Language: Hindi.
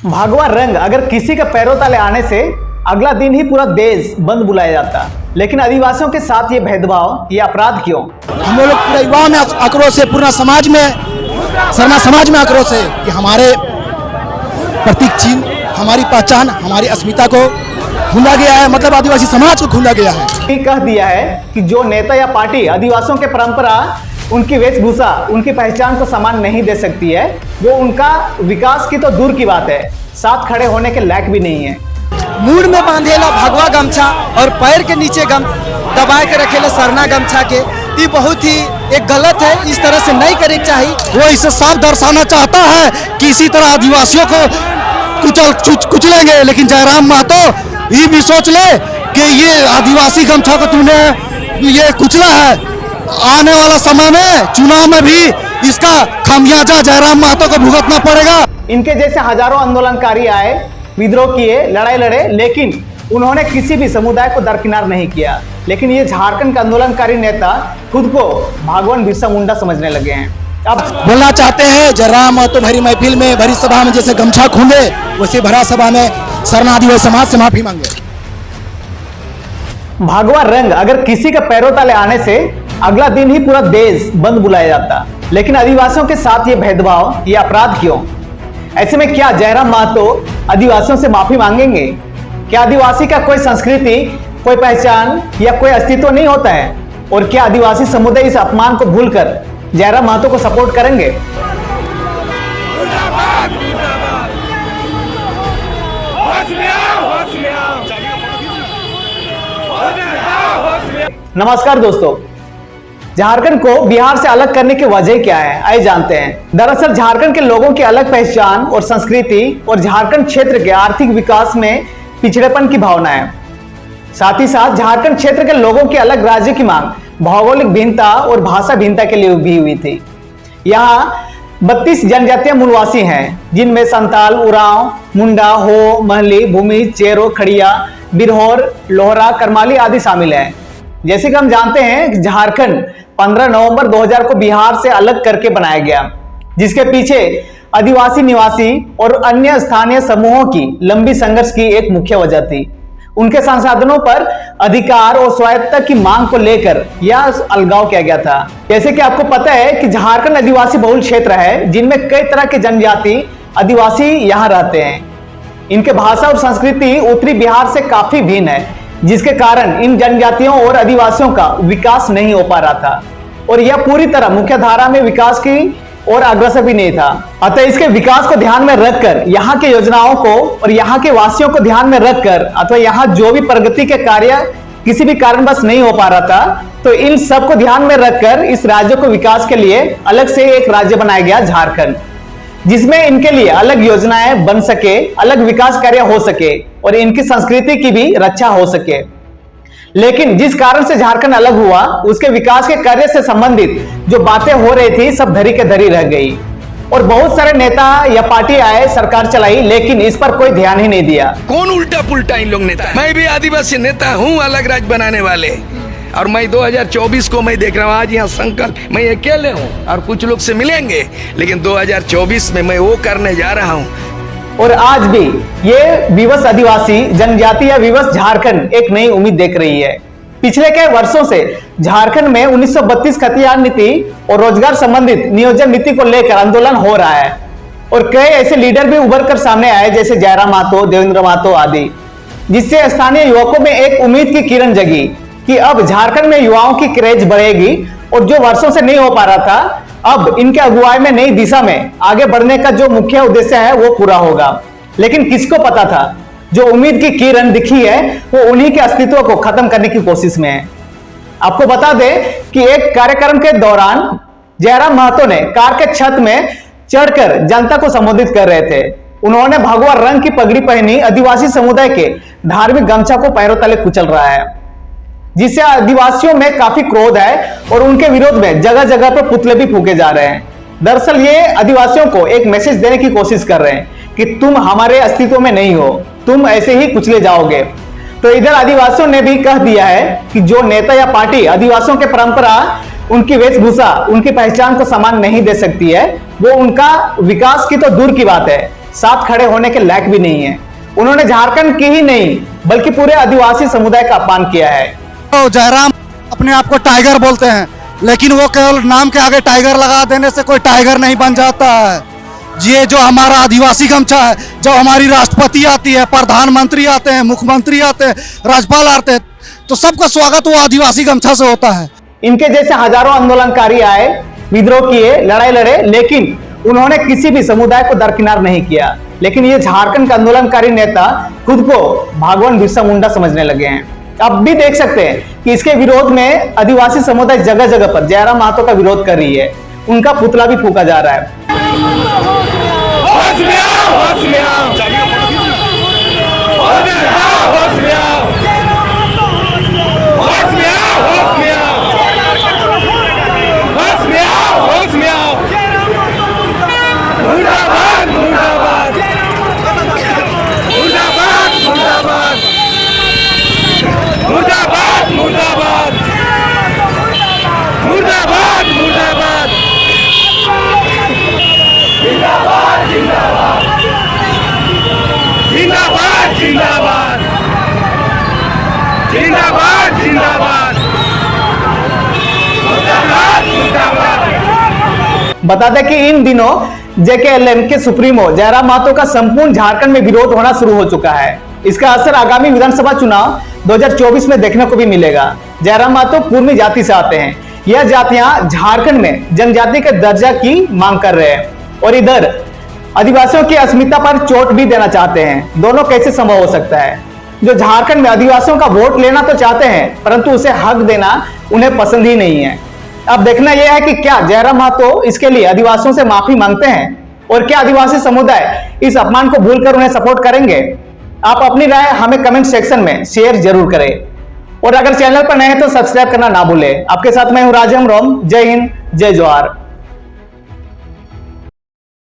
भगवा रंग अगर किसी के पैरों तले आने से अगला दिन ही पूरा देश बंद बुलाया जाता, लेकिन आदिवासियों के साथ ये भेदभाव, ये अपराध क्यों? हम लोग पूरे युवा में आक्रोश है, पूरा समाज में, सरना समाज में आक्रोश है कि हमारे प्रतीक चिन्ह, हमारी पहचान, हमारी अस्मिता को खूंदा गया है, मतलब आदिवासी समाज को खूंदा गया है। कह दिया है कि जो नेता या पार्टी आदिवासियों के परंपरा, उनकी वेशभूषा, उनकी पहचान को सम्मान नहीं दे सकती है, वो उनका विकास की तो दूर की बात है, साथ खड़े होने के लायक भी नहीं है। मूड में बांधेला भगवा गमछा और पैर के नीचे दबाए के रखेला सरना गमछा के, ये बहुत ही एक गलत है, इस तरह से नहीं करे चाहिए। वो इसे साफ दर्शाना चाहता है कि इसी तरह आदिवासियों को कुचलेंगे, लेकिन जयराम महतो ये भी सोच ले कि ये आदिवासी गमछा को तूने ये कुचला है, आने वाला समय में चुनाव में भी इसका खामियाजा जयराम महतो को भुगतना पड़ेगा। इनके जैसे हजारों आंदोलनकारी आए, विद्रोह किए, लड़ाई लड़े, लेकिन उन्होंने किसी भी समुदाय को दरकिनार नहीं किया। लेकिन ये झारखंड के आंदोलनकारी नेता खुद को भगवान बिरसा मुंडा समझने लगे हैं। अब बोलना चाहते हैं जयराम महतो भरी महफिल में, भरी सभा में जैसे गमछा खूंदे, वैसे भरा सभा में सरना आदिवासी समाज से माफी मांगे। भगवा रंग अगर किसी के पैरों तले आने से अगला दिन ही पूरा देश बंद बुलाया जाता, लेकिन आदिवासियों के साथ ये भेदभाव, ये अपराध क्यों? ऐसे में क्या जयराम महतो आदिवासियों से माफी मांगेंगे? क्या आदिवासी का कोई संस्कृति, कोई पहचान या कोई अस्तित्व नहीं होता है? और क्या आदिवासी समुदाय इस अपमान को भूलकर जयराम महतो को सपोर्ट करेंगे? नमस्कार दोस्तों, झारखंड को बिहार से अलग करने की वजह क्या है, आइए जानते हैं। दरअसल झारखंड के लोगों की अलग पहचान और संस्कृति और झारखंड क्षेत्र के आर्थिक विकास में पिछड़ेपन की भावना है। साथ ही साथ झारखंड क्षेत्र के लोगों की अलग राज्य की मांग भौगोलिक भिन्नता और भाषा भिन्नता के लिए भी हुई थी। यहाँ 32 जनजातीय मूलवासी हैं, जिनमें संताल, उरांव, मुंडा, हो, महली, भूमि, चेरो, खड़िया, बिरहोर, लोहरा, करमाली आदि शामिल हैं। जैसे कि हम जानते हैं कि झारखंड 15 नवंबर 2000 को बिहार से अलग करके बनाया गया, जिसके पीछे आदिवासी निवासी और अन्य स्थानीय समूहों की लंबी संघर्ष की एक मुख्य वजह थी। उनके संसाधनों पर अधिकार और स्वायत्तता की मांग को लेकर यह अलगाव किया गया था। जैसे कि आपको पता है कि झारखंड आदिवासी बहुल क्षेत्र है, जिनमें कई तरह के जनजाति आदिवासी यहाँ रहते हैं। इनके भाषा और संस्कृति उत्तरी बिहार से काफी भिन्न है, जिसके कारण इन जनजातियों और आदिवासियों का विकास नहीं हो पा रहा था, और यह पूरी तरह मुख्य धारा में विकास की और अग्रसर भी नहीं था। अतः इसके विकास को ध्यान में रखकर, यहाँ के योजनाओं को और यहाँ के वासियों को ध्यान में रखकर, अथवा यहाँ जो भी प्रगति के कार्य किसी भी कारणवश नहीं हो पा रहा था, तो इन सब को ध्यान में रखकर इस राज्य को विकास के लिए अलग से एक राज्य बनाया गया झारखंड, जिसमें इनके लिए अलग योजनाएं बन सके, अलग विकास कार्य हो सके और इनकी संस्कृति की भी रक्षा हो सके। लेकिन जिस कारण से झारखंड अलग हुआ, उसके विकास के कार्य से संबंधित जो बातें हो रही थी, सब धरी के धरी रह गई, और बहुत सारे नेता या पार्टी आए, सरकार चलाई, लेकिन इस पर कोई ध्यान ही नहीं दिया। कौन उल्टा पुल्टा इन लोग नेता? मैं भी आदिवासी नेता हूँ, अलग राज्य बनाने वाले, और मैं 2024 को मैं देख रहा हूँ। आज यहाँ संकल्प मैं अकेले हूँ और कुछ लोग से मिलेंगे, लेकिन 2024 में मैं वो करने जा रहा हूँ। और आज भी ये विवश आदिवासी जनजाति या विवश झारखंड एक नई उम्मीद देख रही है। पिछले कई वर्षों से झारखंड में 1932 खतियान नीति और रोजगार संबंधित नियोजन नीति को लेकर आंदोलन हो रहा है, और कई ऐसे लीडर भी उभर कर सामने आए, जैसे जयराम महतो, देवेंद्र महतो आदि, जिससे स्थानीय युवकों में एक उम्मीद की किरण जगी कि अब झारखंड में युवाओं की क्रेज बढ़ेगी, और जो वर्षों से नहीं हो पा रहा था, अब इनके अगुवाई में नई दिशा में आगे बढ़ने का जो मुख्य उद्देश्य है वो पूरा होगा। लेकिन किसको पता था, जो उम्मीद की किरण दिखी है वो उन्हीं के अस्तित्व को खत्म करने की कोशिश में है। आपको बता दें कि एक कार्यक्रम के दौरान जयराम महतो ने कार के छत में चढ़कर जनता को संबोधित कर रहे थे। उन्होंने भगवा रंग की पगड़ी पहनी आदिवासी समुदाय के धार्मिक गमछा को पैरों तले कुचल रहा है, जिससे आदिवासियों में काफी क्रोध है, और उनके विरोध में जगह जगह पर पुतले भी फूके जा रहे हैं। दरअसल ये आदिवासियों को एक मैसेज देने की कोशिश कर रहे हैं कि तुम हमारे अस्तित्व में नहीं हो, तुम ऐसे ही कुचले जाओगे। तो इधर आदिवासियों ने भी कह दिया है कि जो नेता या पार्टी आदिवासियों के परंपरा, उनकी वेशभूषा, उनकी पहचान को सम्मान नहीं दे सकती है, वो उनका विकास की तो दूर की बात है, साथ खड़े होने के लायक भी नहीं है। उन्होंने झारखंड की ही नहीं बल्कि पूरे आदिवासी समुदाय का अपमान किया है। तो जयराम अपने आप को टाइगर बोलते हैं, लेकिन वो केवल नाम के आगे टाइगर लगा देने से कोई टाइगर नहीं बन जाता है। ये जो हमारा आदिवासी गमछा है, जब हमारी राष्ट्रपति आती है, प्रधानमंत्री आते हैं, मुख्यमंत्री आते हैं, राज्यपाल आते हैं, तो सबका स्वागत वो आदिवासी गमछा से होता है। इनके जैसे हजारों आंदोलनकारी आए, विद्रोह किए, लड़ाई लड़े, लेकिन उन्होंने किसी भी समुदाय को दरकिनार नहीं किया। लेकिन ये झारखंड के आंदोलनकारी नेता खुद को भगवान बिरसा मुंडा समझने लगे हैं। आप भी देख सकते हैं कि इसके विरोध में आदिवासी समुदाय जगह जगह पर जयराम महतो का विरोध कर रही है। उनका पुतला भी फूका जा रहा है। बता दें कि इन दिनों जेकेएलएम के सुप्रीमो जयराम महतो का संपूर्ण झारखंड में विरोध होना शुरू हो चुका है। इसका असर आगामी विधानसभा चुनाव 2024 में देखने को भी मिलेगा। जयराम महतो पूर्वी जाति से आते हैं। यह जातियां झारखंड में जनजाति के दर्जा की मांग कर रहे हैं और इधर आदिवासियों की अस्मिता पर चोट भी देना चाहते हैं। दोनों कैसे संभव हो सकता है? जो झारखंड में आदिवासियों का वोट लेना तो चाहते हैं, परंतु उसे हक देना उन्हें पसंद ही नहीं है। अब देखना यह है कि क्या जयराम महतो इसके लिए आदिवासियों से माफी मांगते हैं और क्या आदिवासी समुदाय इस अपमान को भूलकर उन्हें सपोर्ट करेंगे। आप अपनी राय हमें कमेंट सेक्शन में शेयर जरूर करें और अगर चैनल पर नए हैं तो सब्सक्राइब करना ना भूलें। आपके साथ मैं हूं राजम रोम। जय हिंद, जय जोहार।